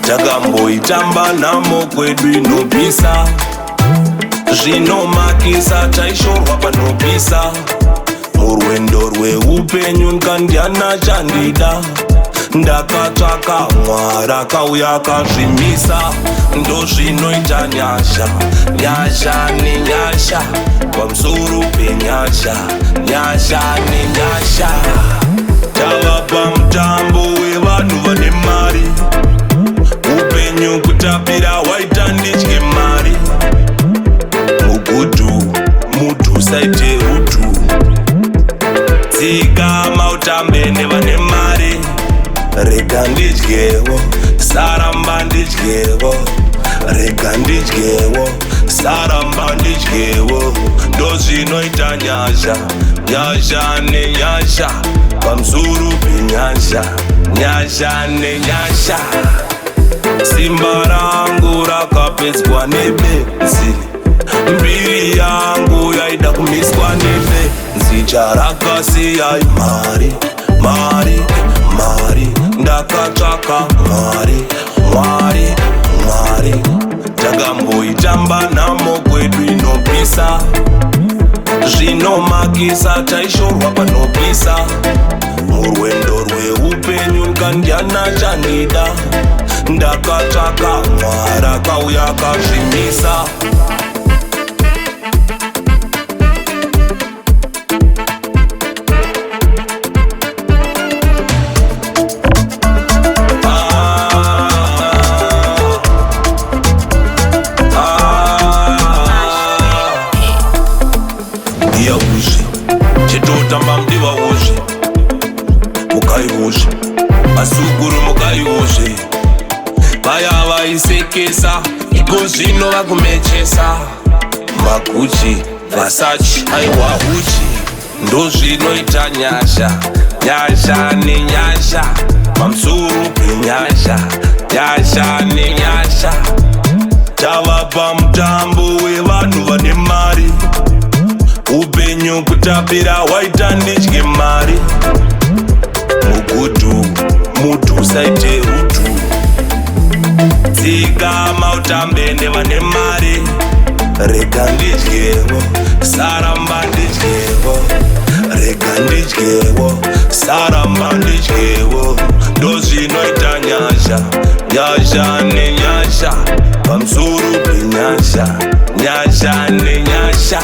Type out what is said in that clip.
Takamboitamba namo kwedu inopisa, zvinomakisa taishorwa panopisa. Murwendo rweupenyu nkandiana chandida, ndakatsvaka Mwari akauya akazvimisa. Ndozvinoita nyasha, nyasha nenyasha, pamusoro penyasha, nyasha nenyasha. Tavapa mutambo wevanhu vane mari, upenyu kutapira waita nditye mari. Mugudu mudhu saite rutu, tsika mautambe nevane mari. Rega ndidyewo, saramba ndidyewo. Rega ndidyewo, saramba ndidyewo. Ndozvinoita nyasha, nyasha nenyasha, pamusoro penyasha, nyasha nenyasha. Simba rangu rakapedzwa nebenzi, mbiri yangu yaida kumiswa nebenzi. Charakasiyai mari, mari, mari. Ndakatsvaka Mwari, Mwari, Mwari. Takamboitamba namo kwedu inopisa, zvinomakisa taishorwa panopisa. Murwendo rweupenyu nkandiana chandida, ndakatsvaka Mwari akauya akazvimisa. Chitotamba mdiva uzve, mukai uzve, asukuru mukai uzve. Vaya vaisekesa, iko zvino vakumechesa. Maguchi, Versace, aiwa uchi. Ndozvinoita nyasha, nyasha nenyasha, pamusoro penyasha, nyasha nenyasha. Tavapa mutambo wevanhu vane mari, upenyu kutapira waita nditye mari. Mugudu mudhu saite rutu, tsika mautambe nevane mari. Rega ndidyewo, saramba ndidyewo. Rega ndidyewo, saramba ndidyewo. Ndozvinoita nyasha, nyasha nenyasha, pamusoro penyasha, nyasha nenyasha.